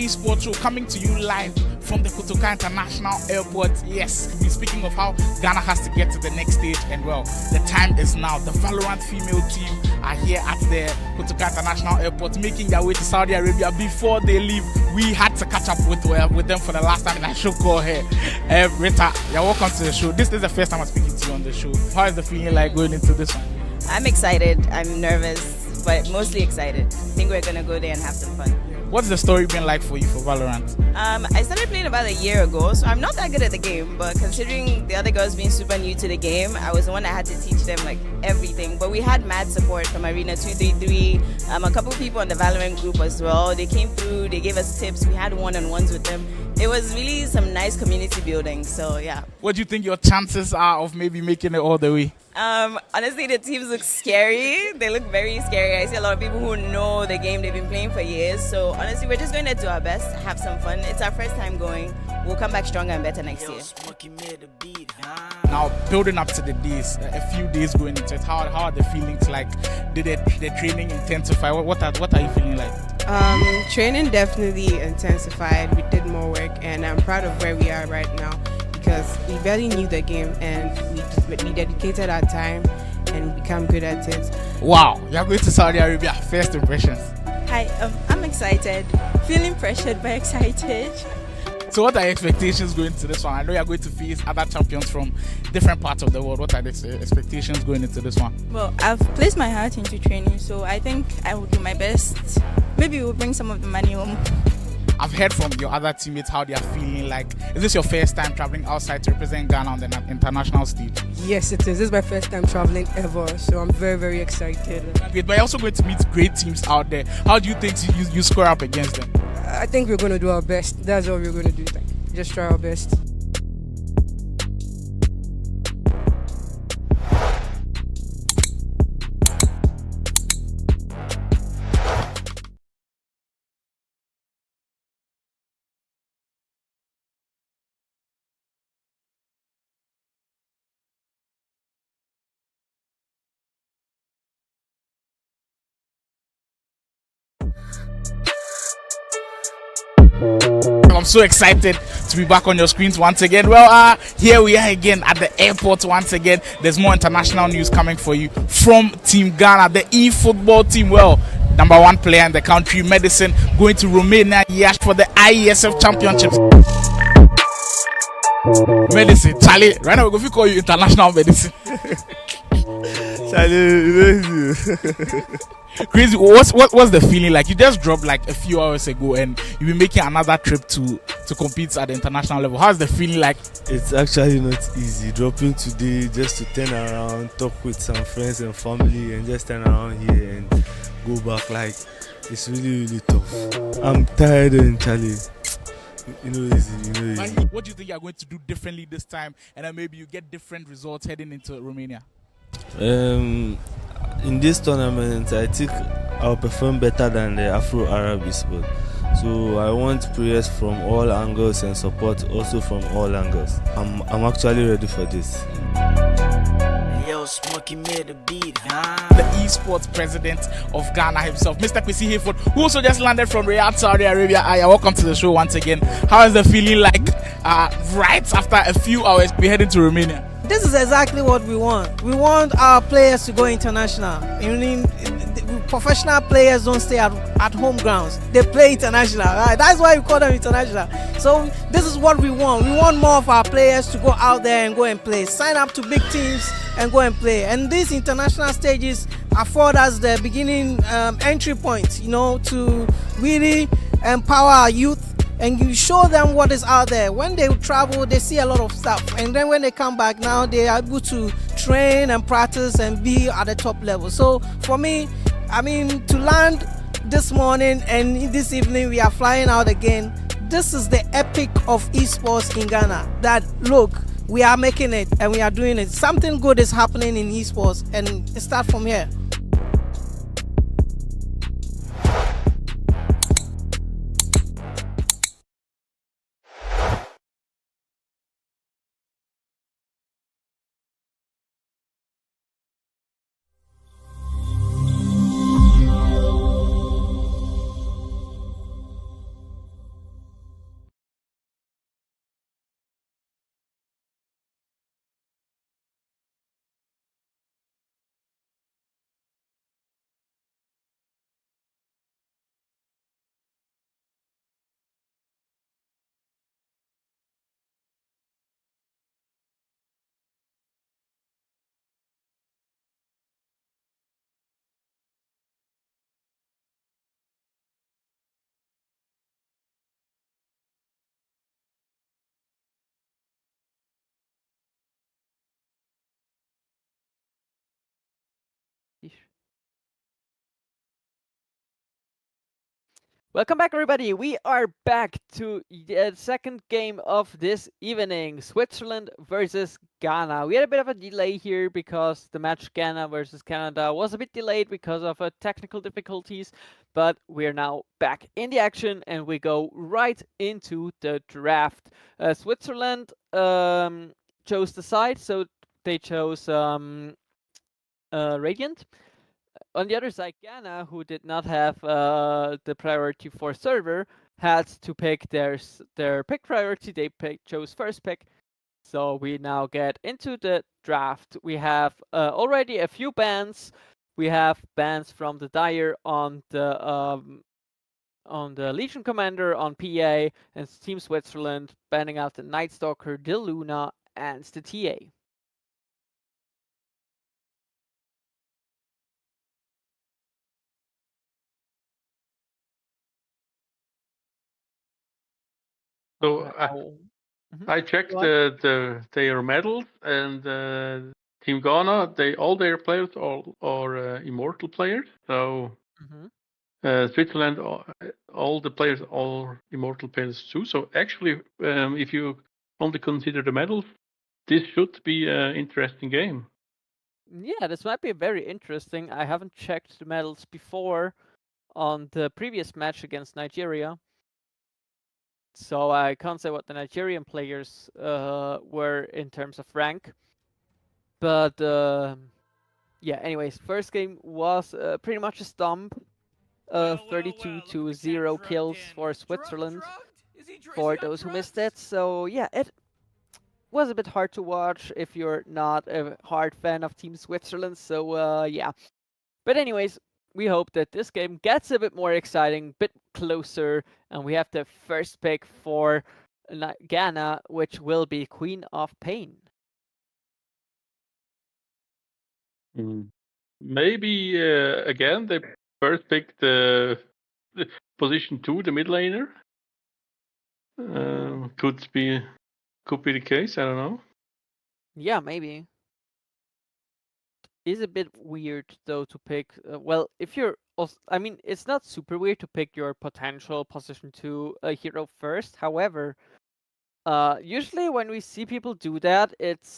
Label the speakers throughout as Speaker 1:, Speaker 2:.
Speaker 1: eSports show coming to you live from the Kotoka International Airport. Yes, we're speaking of how Ghana has to get to the next stage, and well, the time is now. The Valorant female team are here at the Kotoka International Airport, making their way to Saudi Arabia. Before they leave, we had to catch up with them for the last time, and I should call her. Rita, you're welcome to the show. This is the first time I'm speaking to you on the show. How is the feeling like going into this one?
Speaker 2: I'm excited. I'm nervous, but mostly excited. I think we're gonna go there and have some fun.
Speaker 1: What's the story been like for you for Valorant?
Speaker 2: I started playing about a year ago, so I'm not that good at the game, but considering the other girls being super new to the game, I was the one that had to teach them like everything. But we had mad support from Arena 233, a couple people on the Valorant group as well. They came through, they gave us tips, we had one-on-ones with them. It was really some nice community building, so yeah.
Speaker 1: What do you think your chances are of maybe making it all the way?
Speaker 2: Honestly, the teams look scary. They look very scary. I see a lot of people who know the game. They've been playing for years. So honestly, we're just going to do our best, have some fun. It's our first time going. We'll come back stronger and better next year.
Speaker 1: Now, building up to the days, a few days going into it, how are the feelings like? Did the training intensify? What are you feeling like?
Speaker 3: Training definitely intensified. We did more work, and I'm proud of where we are right now, because we barely knew the game and we dedicated our time and become good at it.
Speaker 1: Wow, you're going to Saudi Arabia. First impressions?
Speaker 4: Hi, I'm excited. Feeling pressured but excited.
Speaker 1: So what are your expectations going to this one? I know you're going to face other champions from different parts of the world. What are the expectations going into this one?
Speaker 4: Well, I've placed my heart into training, so I think I will do my best. Maybe we'll bring some of the money home.
Speaker 1: I've heard from your other teammates how they are feeling. Like, is this your first time traveling outside to represent Ghana on the international stage?
Speaker 3: Yes, it is. This is my first time traveling ever, so I'm very, very excited.
Speaker 1: Great, but you're also going to meet great teams out there. How do you think you score up against them?
Speaker 3: I think we're going to do our best. That's all we're going to do. Just try our best.
Speaker 1: I'm so excited to be back on your screens once again. Well, here we are again at the airport once again. There's more international news coming for you from Team Ghana, the eFootball team. Well, number one player in the country, Medicine, going to Romania for the IESF Championships. Medicine, Charlie, right now we're going to call you International Medicine.
Speaker 5: Charlie,
Speaker 1: crazy. What's the feeling like? You just dropped like a few hours ago and you've been making another trip to compete at the international level. How's the feeling like?
Speaker 5: It's actually not easy. Dropping today just to turn around, talk with some friends and family, and just turn around here and go back. Like, it's really, really tough. I'm tired, and Charlie, easy.
Speaker 1: What do you think you're going to do differently this time, and then maybe you get different results heading into Romania?
Speaker 5: In this tournament, I think I'll perform better than the Afro-Arab sport. So I want prayers from all angles and support also from all angles. I'm actually ready for this.
Speaker 1: The esports president of Ghana himself, Mr. Kwesi Hayford, who also just landed from Riyadh, Saudi Arabia. Welcome to the show once again. How is the feeling like right after a few hours we're heading to Romania?
Speaker 6: This is exactly what we want. We want our players to go international. Professional players don't stay at home grounds. They play international, right? That's why we call them international. So this is what we want. We want more of our players to go out there and go and play. Sign up to big teams and go and play. And these international stages afford us the beginning entry points, to really empower our youth and you show them what is out there. When they travel, they see a lot of stuff, and then when they come back, now they are able to train and practice and be at the top level. So for me, to land this morning and this evening we are flying out again, this is the epic of esports in Ghana. That look, we are making it and we are doing it. Something good is happening in esports, and it starts from here.
Speaker 7: Welcome back, everybody. We are back to the second game of this evening, Switzerland versus Ghana. We had a bit of a delay here because the match Ghana versus Canada was a bit delayed because of technical difficulties, but we're now back in the action and we go right into the draft. Switzerland chose the side, so they chose Radiant. On the other side, Ghana, who did not have the priority for server, had to pick their pick priority. They chose first pick. So we now get into the draft. We have already a few bans. We have bans from the Dire on the Legion Commander on PA, and Team Switzerland banning out the Night Stalker, the Luna, and the TA.
Speaker 8: So
Speaker 7: Mhm.
Speaker 8: I checked
Speaker 7: Go on.
Speaker 8: their medals, and Team Ghana, all their players are immortal players. So
Speaker 7: Mhm.
Speaker 8: Switzerland, all the players are immortal players too. So actually, if you only consider the medals, this should be an interesting game.
Speaker 7: Yeah, this might be very interesting. I haven't checked the medals before on the previous match against Nigeria, so I can't say what the Nigerian players were in terms of rank. But yeah, anyways, first game was pretty much a stomp. 32 to 0 kills for Switzerland for those who missed it. So yeah, it was a bit hard to watch if you're not a hard fan of Team Switzerland. So yeah. But anyways, we hope that this game gets a bit more exciting, bit closer, and we have the first pick for Ghana, which will be Queen of Pain.
Speaker 8: Maybe again they first picked the position 2, the mid laner. Could be the case. I don't know.
Speaker 7: Yeah, maybe. Is a bit weird though to pick. Well, if you're, also, I mean, it's not super weird to pick your potential position 2 hero first. However, usually when we see people do that,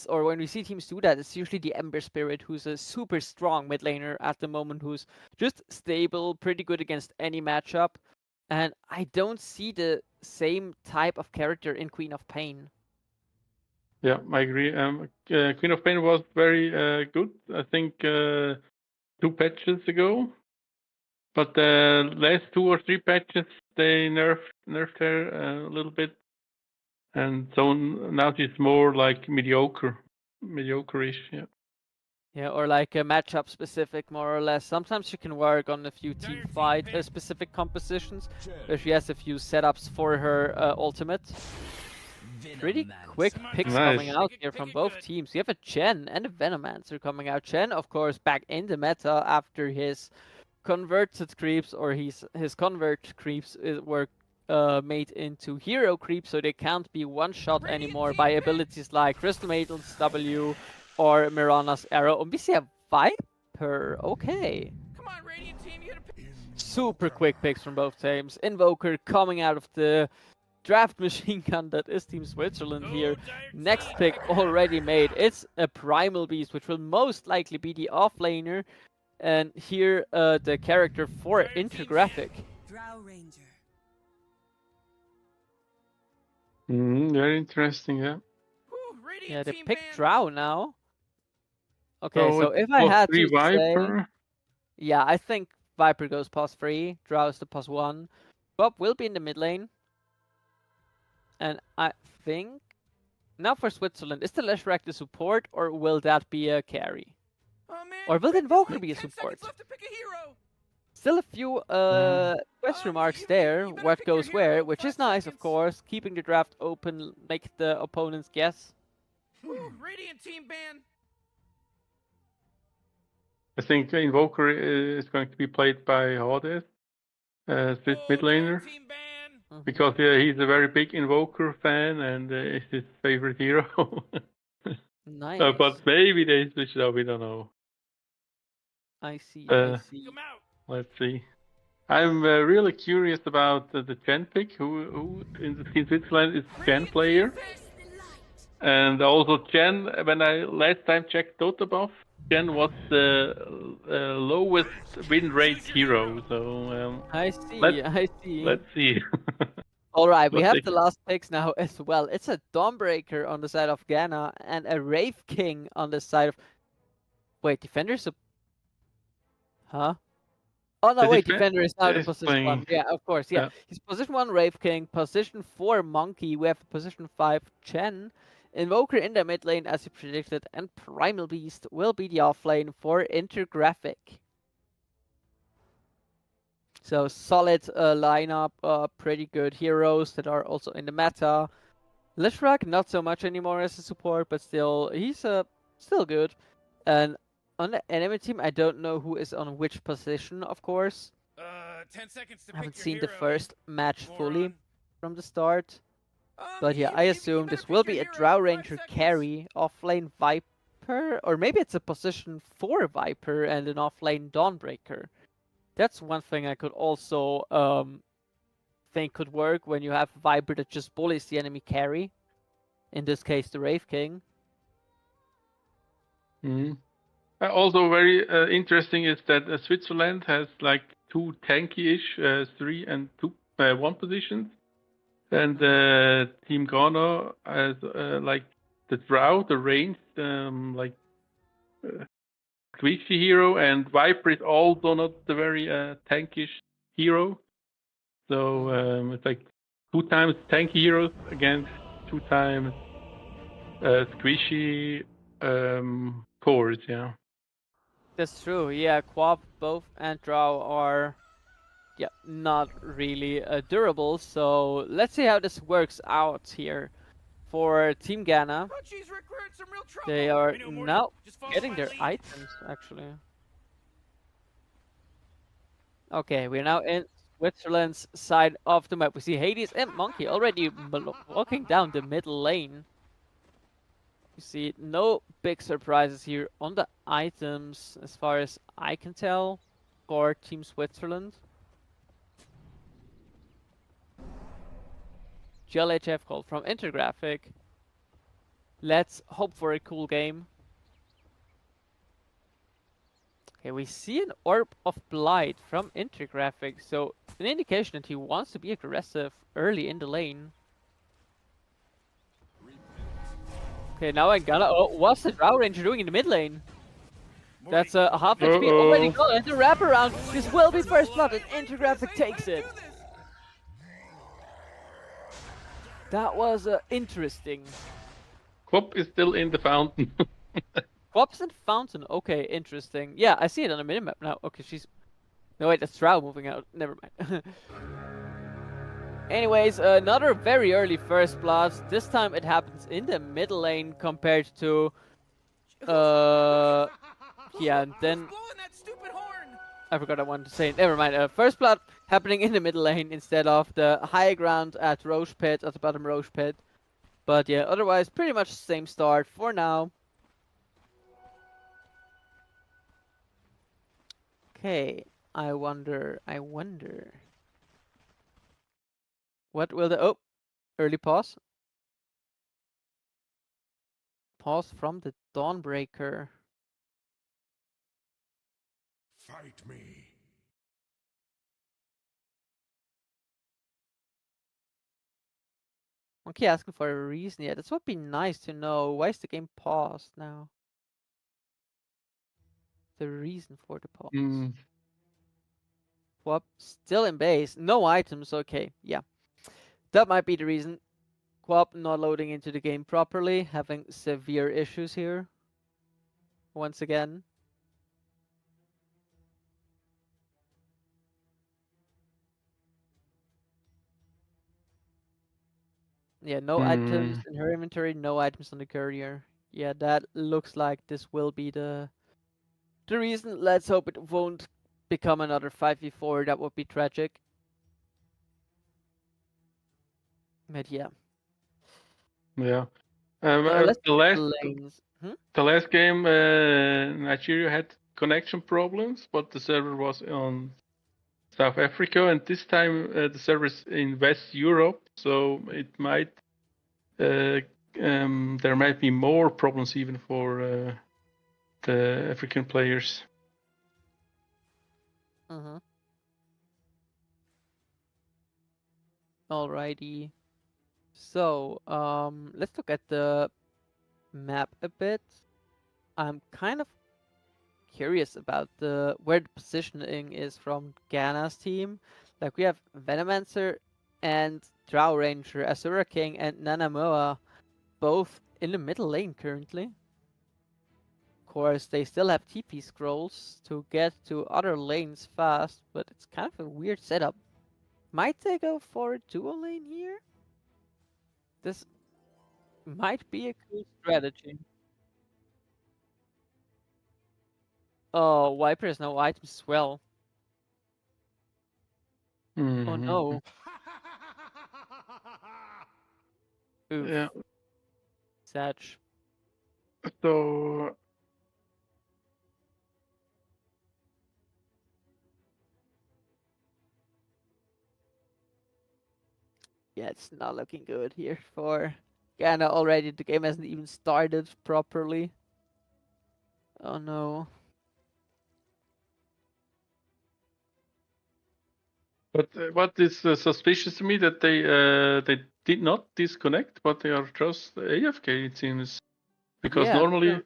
Speaker 7: or when we see teams do that, it's usually the Ember Spirit, who's a super strong mid laner at the moment, who's just stable, pretty good against any matchup. And I don't see the same type of character in Queen of Pain.
Speaker 8: Yeah, I agree. Queen of Pain was very good. I think 2 patches ago, but the last 2 or 3 patches they nerfed her a little bit, and so now she's more like mediocre-ish. Yeah.
Speaker 7: Yeah, or like a matchup specific, more or less. Sometimes she can work on a few team fight specific compositions, where she has a few setups for her ultimate. Pretty quick picks coming out here from both teams. You have a Chen and a Venomancer coming out. Chen, of course, back in the meta after his converted creeps, or his convert creeps were made into hero creeps, so they can't be one-shot anymore by abilities like Crystal Maiden's W or Mirana's Arrow. And we see a Viper. Okay.
Speaker 1: Come on, Radiant team, you
Speaker 7: Super quick picks from both teams. Invoker coming out of the draft machine gun that is Team Switzerland here. Next pick already made. It's a Primal Beast, which will most likely be the offlaner. And here the character for Intergraphic.
Speaker 8: Very interesting. Yeah.
Speaker 7: Yeah, they picked Drow now. Okay,
Speaker 8: So
Speaker 7: if I had to
Speaker 8: Viper.
Speaker 7: say, yeah, I think Viper goes +3, Drow is the +1. Bob will be in the mid lane. And I think now for Switzerland, is the Leshrac the support, or will that be a carry? Or will the Invoker be a support? Still a few question marks there, what goes where, which is nice, of course. Keeping the draft open, make the opponents guess.
Speaker 1: Radiant team ban.
Speaker 8: I think Invoker is going to be played by Hades, Swiss mid laner, because he's a very big Invoker fan and is his favorite hero.
Speaker 7: Nice.
Speaker 8: But maybe they switch it up. We don't know.
Speaker 7: I see.
Speaker 8: Let's see. I'm really curious about the Chen pick. Who in the Team Switzerland is Chen player? And also Chen, when I last time checked Totabuff, Chen was the lowest win rate hero. So
Speaker 7: I see.
Speaker 8: let's
Speaker 7: I see.
Speaker 8: let's see.
Speaker 7: All right, we
Speaker 8: What
Speaker 7: have
Speaker 8: they-
Speaker 7: the last picks now as well. It's a Dawnbreaker on the side of Ghana and a Wraith King on the side of. Wait, defenders? Huh? Oh no,
Speaker 8: The
Speaker 7: wait,
Speaker 8: defen-
Speaker 7: defender is now the
Speaker 8: is
Speaker 7: position
Speaker 8: playing.
Speaker 7: 1. Yeah, of course, yeah.
Speaker 8: Yeah.
Speaker 7: He's position 1 Wraith King, position 4 Monkey, we have position 5 Chen, Invoker in the mid lane as you predicted, and Primal Beast will be the off lane for Intergraphic. So solid lineup, pretty good heroes that are also in the meta. Lishrak, not so much anymore as a support, but still, he's still good. And on the enemy team, I don't know who is on which position, of course.
Speaker 1: 10 seconds to
Speaker 7: I haven't
Speaker 1: pick your
Speaker 7: seen the
Speaker 1: hero,
Speaker 7: first match fully
Speaker 1: moron.
Speaker 7: from the start. But yeah, I assume this will be a Drow Ranger carry, offlane Viper, or maybe it's a position 4 Viper and an offlane Dawnbreaker. That's one thing I could also think could work when you have Viper that just bullies the enemy carry. In this case, the Wraith King.
Speaker 8: Mhm. Also very interesting is that Switzerland has like 2 tanky-ish 3 and 2 1 positions, and Team Ghana has like the Drow, the ranged like squishy hero, and Viper is also not the very tankish hero. So it's like 2 times tanky heroes against 2 times squishy cores. Yeah.
Speaker 7: That's true. Yeah, Quap, both and Drow are not really durable. So let's see how this works out here for Team Ghana. They are now getting their items, actually. Okay, we're now in Switzerland's side of the map. We see Hades and Monkey already walking down the middle lane. You see no big surprises here on the items, as far as I can tell, for Team Switzerland. GLHF call from Intergraphic. Let's hope for a cool game. Okay, we see an Orb of Blight from Intergraphic, so an indication that he wants to be aggressive early in the lane. Okay, now I'm gonna. Oh, what's the Drow Ranger doing in the mid lane? That's a half HP already gone, and the wraparound. This will be first blood, and Intergraphic takes it. That was interesting.
Speaker 8: Quop is still in the fountain.
Speaker 7: Quap's in fountain. Okay, interesting. Yeah, I see it on the minimap now. Okay, she's. No wait, that's Drow moving out. Never mind. Anyways, another very early first blood. This time it happens in the middle lane compared to yeah, and then I forgot I wanted to say. Never mind. First blood happening in the middle lane instead of the high ground at Roche Pit, at the bottom Roche Pit. But yeah, otherwise pretty much the same start for now. Okay, I wonder. What will the early pause? Pause from the Dawnbreaker.
Speaker 9: Fight me.
Speaker 7: Okay, asking for a reason. Yeah, this would be nice to know. Why is the game paused now? The reason for the pause. Well, still in base. No items. Okay, yeah. That might be the reason. Quap not loading into the game properly, having severe issues here. Once again. Yeah, no items in her inventory, no items on the courier. Yeah, that looks like this will be the reason. Let's hope it won't become another 5v4. That would be tragic. But yeah.
Speaker 8: Yeah.
Speaker 7: Let's
Speaker 8: the last game, Nigeria had connection problems, but the server was on South Africa, and this time the server is in West Europe, so it might there might be more problems even for the African players.
Speaker 7: Mm-hmm. Alrighty. So, let's look at the map a bit. I'm kind of curious about where the positioning is from Ghana's team. Like we have Venomancer and Drow Ranger, Asura King and Nanamoa, both in the middle lane currently. Of course, they still have TP scrolls to get to other lanes fast, but it's kind of a weird setup. Might they go for a dual lane here? This might be a cool strategy. Oh, Viper has no items as well. Oh
Speaker 8: Mhm.
Speaker 7: no. Oof.
Speaker 8: Yeah.
Speaker 7: Sad.
Speaker 8: So
Speaker 7: Yeah, it's not looking good here for Ghana already. The game hasn't even started properly. Oh no.
Speaker 8: but what is suspicious to me that they did not disconnect, but they are just AFK. It seems because
Speaker 7: Yeah,
Speaker 8: normally
Speaker 7: true.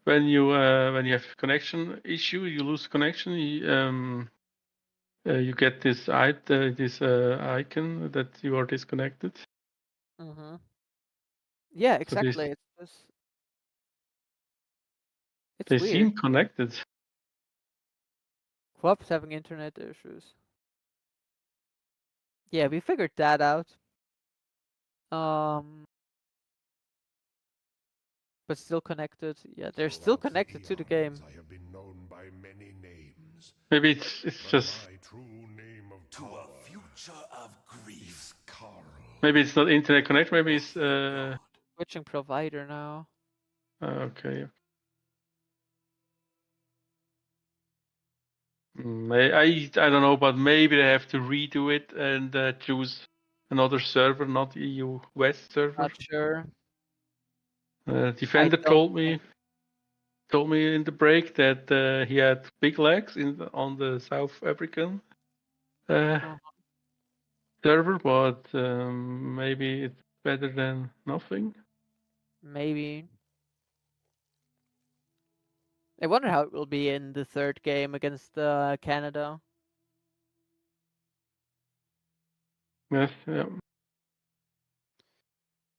Speaker 8: when you have connection issue, you lose connection. You get this icon that you are disconnected.
Speaker 7: Mm-hmm. Yeah,
Speaker 8: So
Speaker 7: exactly. It's
Speaker 8: they
Speaker 7: weird.
Speaker 8: seem connected.
Speaker 7: Quap's having internet issues. Yeah, we figured that out. But still connected. Yeah, they're still
Speaker 9: Throughout
Speaker 7: connected to the game.
Speaker 9: eons, I have been known by many names.
Speaker 8: Maybe it's
Speaker 9: But
Speaker 8: just
Speaker 9: my true name of
Speaker 10: To
Speaker 9: power
Speaker 10: a future of grief.
Speaker 9: is Carl.
Speaker 8: maybe it's not internet connection. Maybe it's
Speaker 7: Switching provider now.
Speaker 8: okay. I don't know, but maybe they have to redo it and choose another server, not EU West server.
Speaker 7: Not sure.
Speaker 8: Defender told me in the break that he had big legs on the South African server, but maybe it's better than nothing.
Speaker 7: Maybe. I wonder how it will be in the third game against Canada.
Speaker 8: Yes, yeah.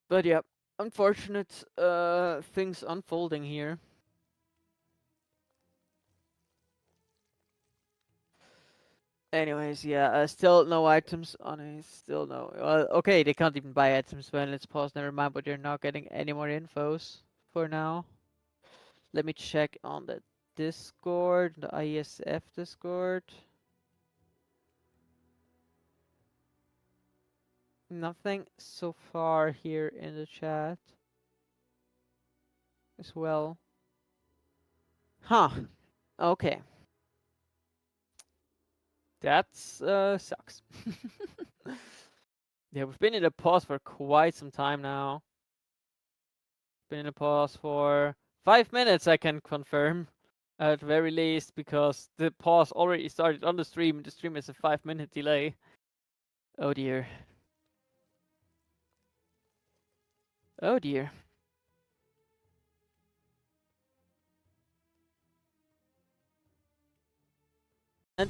Speaker 7: But yeah, unfortunate things unfolding here. Anyways, yeah, still no items on it. Still no. Okay, they can't even buy items when it's paused. Never mind, but you're not getting any more infos for now. Let me check on the Discord, the ISF Discord. Nothing so far here in the chat as well. Huh. Okay. That sucks. Yeah, we've been in a pause for quite some time now. Been in a pause for 5 minutes, I can confirm. At very least, because the pause already started on the stream. The stream is a 5-minute delay. Oh dear. Oh dear.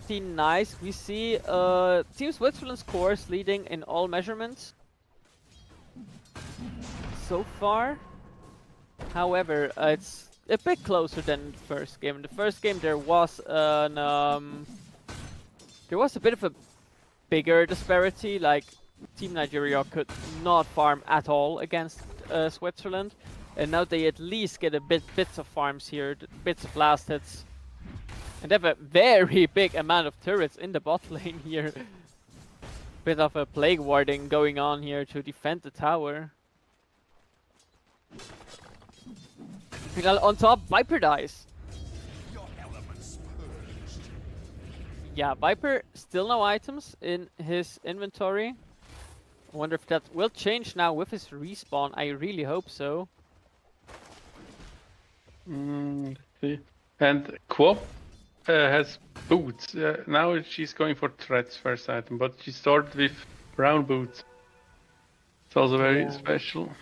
Speaker 7: Nice. We see Team Switzerland's course leading in all measurements so far. However, it's a bit closer than the first game. In the first game, there was a bit of a bigger disparity. Like Team Nigeria could not farm at all against Switzerland, and now they at least get bits of farms here, bits of last hits. And they have a very big amount of turrets in the bot lane here. Bit of a plague warding going on here to defend the tower. Meanwhile, on top, Viper dies. Yeah, Viper still no items in his inventory. I wonder if that will change now with his respawn. I really hope so.
Speaker 8: Let's see. And Quop has boots. Now she's going for threats first item, but she started with brown boots. It's also very special.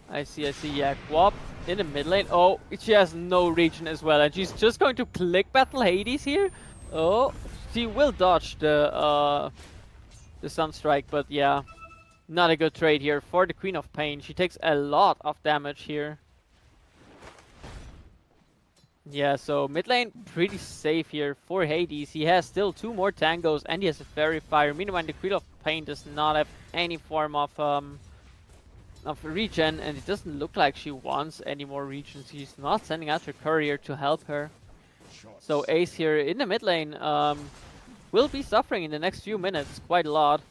Speaker 7: I see, yeah, Quap in the mid lane. Oh, she has no regen as well, and she's just going to click battle Hades here. Oh, she will dodge the Sunstrike, but yeah, not a good trade here for the Queen of Pain. She takes a lot of damage here. Yeah, so mid lane pretty safe here for Hades. He has still 2 more tangos and he has a Fairy Fire. Meanwhile, the Queen of Pain does not have any form of regen, and it doesn't look like she wants any more regen. She's not sending out her courier to help her. So Ace here in the mid lane will be suffering in the next few minutes quite a lot.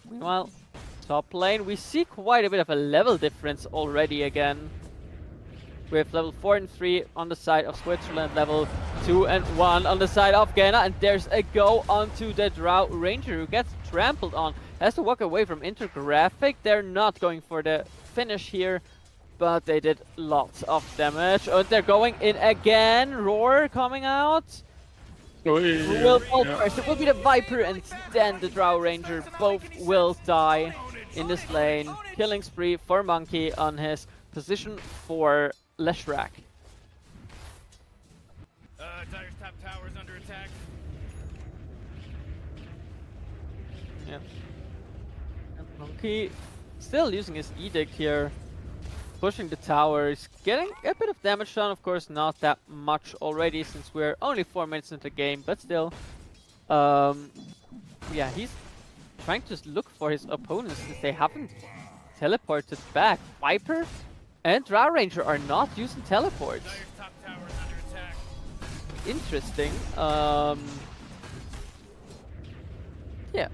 Speaker 7: Meanwhile, top lane, we see quite a bit of a level difference already again. With level 4 and 3 on the side of Switzerland, level 2 and 1 on the side of Ghana, and there's a go onto the Drow Ranger who gets trampled on. Has to walk away from Intergraphic. They're not going for the finish here, but they did lots of damage. And they're going in again. Roar coming out. Who will fall first? It will be the Viper and then the Drow Ranger. Both will die in this lane. Killing spree for Monkey on his position 4 Leshrac.
Speaker 11: Dire's top tower is under attack.
Speaker 7: Yeah. And Monkey still using his Edict here. Pushing the towers. Getting a bit of damage done, of course, not that much already since we're only 4 minutes into the game, but still. Yeah, he's trying to look for his opponents since they haven't teleported back. Viper and Drow Ranger are not using teleports. Interesting. Yeah,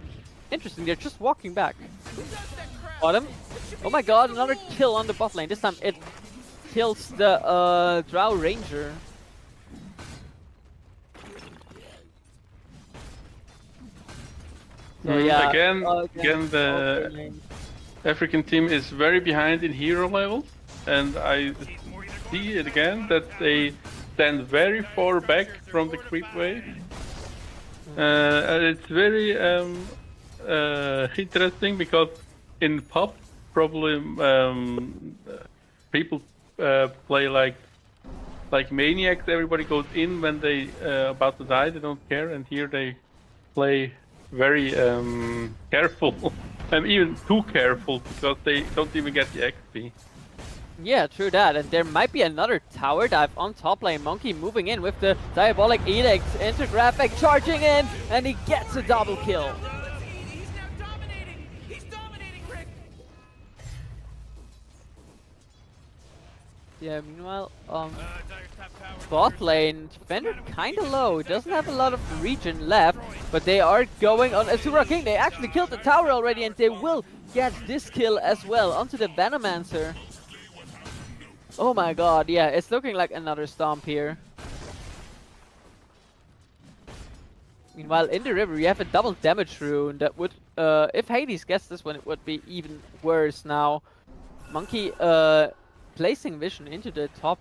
Speaker 7: interesting. They're just walking back. Bottom. Oh my god, another kill on the bot lane. This time it kills the Drow Ranger. So yeah,
Speaker 8: again the African team is very behind in hero level, and I see it again that they stand very far back from the creep wave. And it's very interesting because in pub probably people play like maniacs. Everybody goes in when they about to die. They don't care, and here they play very careful. I'm even too careful because they don't even get the XP.
Speaker 7: Yeah, true that. And there might be another tower dive on top lane. Monkey moving in with the Diabolic Edict. Intergraphic charging in, and he gets a double kill.
Speaker 11: He's now dominating. He's dominating, Rick.
Speaker 7: Yeah, meanwhile, bot lane, defender kinda low, doesn't have a lot of regen left, but they are going on Azura King. They actually killed the tower already, and they will get this kill as well onto the Venomancer. Oh my god, yeah, it's looking like another stomp here. Meanwhile, in the river, you have a double damage rune that would, if Hades gets this one, it would be even worse now. Monkey, placing vision into the top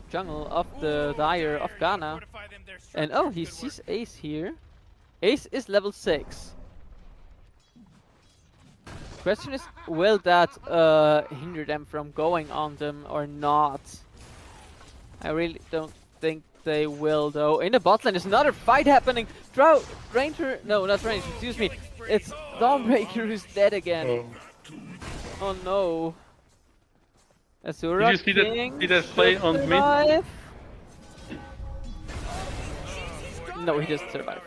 Speaker 7: jungle of the Dire of Ghana. And oh, he sees Ace here. Ace is level 6. Question is, will that hinder them from going on them or not? I really don't think they will, though. In the bot lane, there's another fight happening. Drow Ranger, no, not Ranger, excuse me. It's Dawnbreaker who's dead again. Oh no. Azura
Speaker 8: Did you see that play on mid?
Speaker 7: No, he doesn't survive.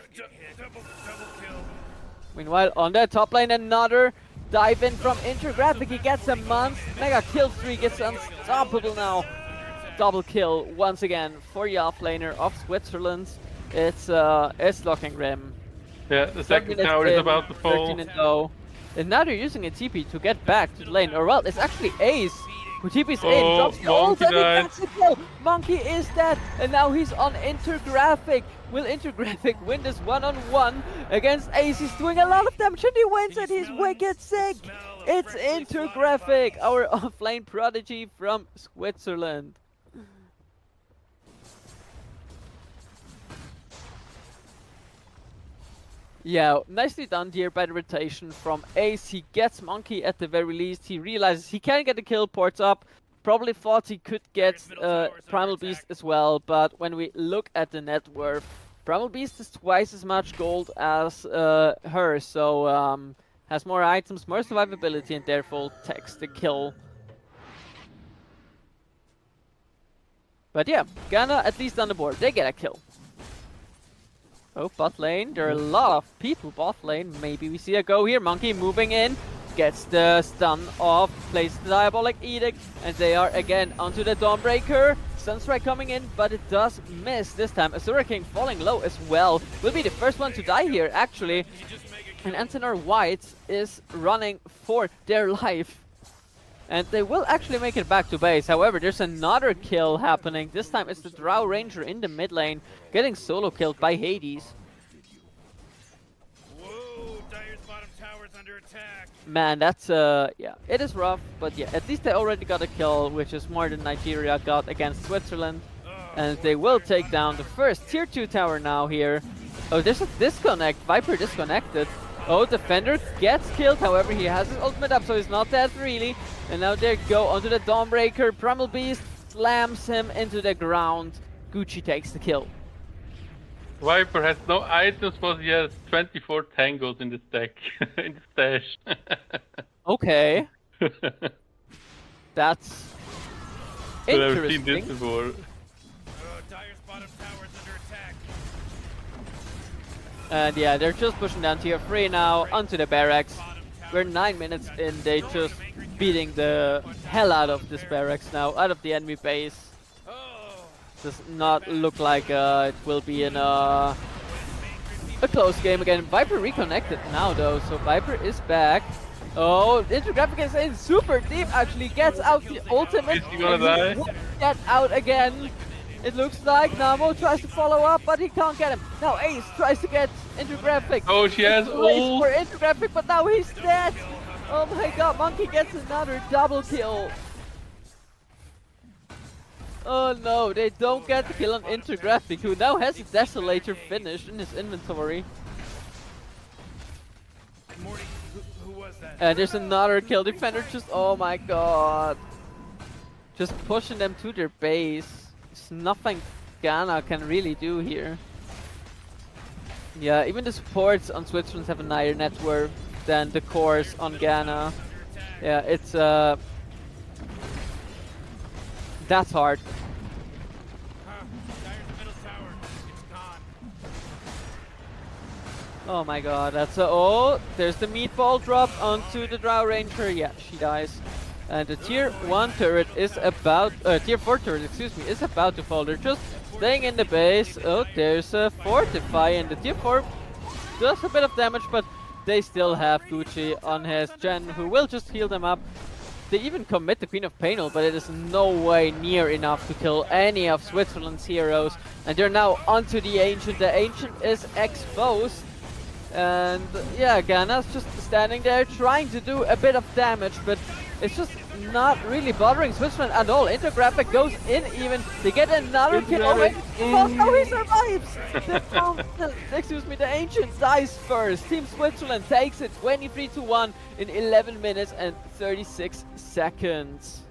Speaker 7: Meanwhile, on the top lane, another dive in from Intergraphic. He gets a month. Mega kill streak. It's unstoppable now. Double kill once again for the offlaner of Switzerland. It's looking grim.
Speaker 8: Yeah, the second tower is about to fall.
Speaker 7: 13-0. And now they're using a TP to get back to the lane. Or well, it's actually Ace TP's
Speaker 8: Oh,
Speaker 7: in, drops the ult,
Speaker 8: Monkey
Speaker 7: and he
Speaker 8: died.
Speaker 7: gets the kill. Monkey is dead, and now he's on Intergraphic. Will Intergraphic win this one-on-one against Ace? He's doing a lot of damage, and he wins, and he's wicked sick. It's Intergraphic, our offlane prodigy from Switzerland. Yeah, nicely done here by the rotation from Ace. He gets Monkey at the very least. He realizes he can get the kill, ports up. Probably thought he could get Primal Beast as well, but when we look at the net worth, Primal Beast is twice as much gold as her, so has more items, more survivability, and therefore takes the kill. But yeah, Ghana at least on the board. They get a kill. Oh, bot lane. There are a lot of people bot lane. Maybe we see a go here. Monkey moving in. Gets the stun off. Plays the Diabolic Edict. And they are again onto the Dawnbreaker. Sunstrike coming in, but it does miss this time. Azura King falling low as well. Will be the first one to die here, actually. And Antenar White is running for their life. And they will actually make it back to base. However, there's another kill happening. This time it's the Drow Ranger in the mid lane, getting solo killed by Hades.
Speaker 11: Whoa, Dire's bottom tower's under attack.
Speaker 7: Man, that's yeah, it is rough, but yeah, at least they already got a kill, which is more than Nigeria got against Switzerland. And they will take down the first tier 2 tower now here. Oh, there's a disconnect. Viper disconnected. Oh, Defender gets killed, however he has his ultimate up, so he's not dead really. And now they go onto the Dawnbreaker. Primal Beast slams him into the ground. Gucci takes the kill.
Speaker 8: Viper has no items, but he has 24 tangos in the stack, in the stash.
Speaker 7: Okay. That's
Speaker 8: I've never seen this
Speaker 7: interesting.
Speaker 8: before.
Speaker 11: Dire's bottom tower's under attack.
Speaker 7: And yeah, they're just pushing down tier 3 now onto the barracks. We're 9 minutes in, they just beating the hell out of this barracks now, out of the enemy base. Does not look like it will be in a close game again. Viper reconnected now though, so Viper is back. Oh, Intergraphic is in super deep, actually gets out the ultimate.
Speaker 8: Is he gonna die?
Speaker 7: Get out again. It looks like Namo tries to follow up, but he can't get him. Now Ace tries to get Intergraphic.
Speaker 8: Oh, she has ult.
Speaker 7: For Intergraphic, but now he's dead. Oh my god, Monkey gets another double kill. Oh no, they don't get the kill on Intergraphic, who now has a Desolator finished in his inventory.
Speaker 11: Morty, who was that?
Speaker 7: And there's another kill. Defender just, oh my god. Just pushing them to their base. There's nothing Ghana can really do here. Yeah, even the supports on Switzerland have a higher net worth than the cores on Ghana. Yeah, it's that's hard.
Speaker 11: Dire's middle tower. It's gone.
Speaker 7: Oh my god, that's a, oh, there's the meatball drop onto the Drow Ranger. Yeah, she dies. And the tier 1 turret is about, tier 4 turret, excuse me, is about to fall. They're just staying in the base. Oh, there's a Fortify, and the tier 4 does a bit of damage, but they still have Gucci on his gen, who will just heal them up. They even commit the Queen of Painel, but it is no way near enough to kill any of Switzerland's heroes. And they're now onto the Ancient. The Ancient is exposed. And yeah, Ghana's just standing there trying to do a bit of damage, but it's just not really bothering Switzerland at all. Intergraphic goes in even. They get another kill already. Oh, he survives! Excuse me, the Ancient dies first. Team Switzerland takes it 23-1 in 11 minutes and 36 seconds.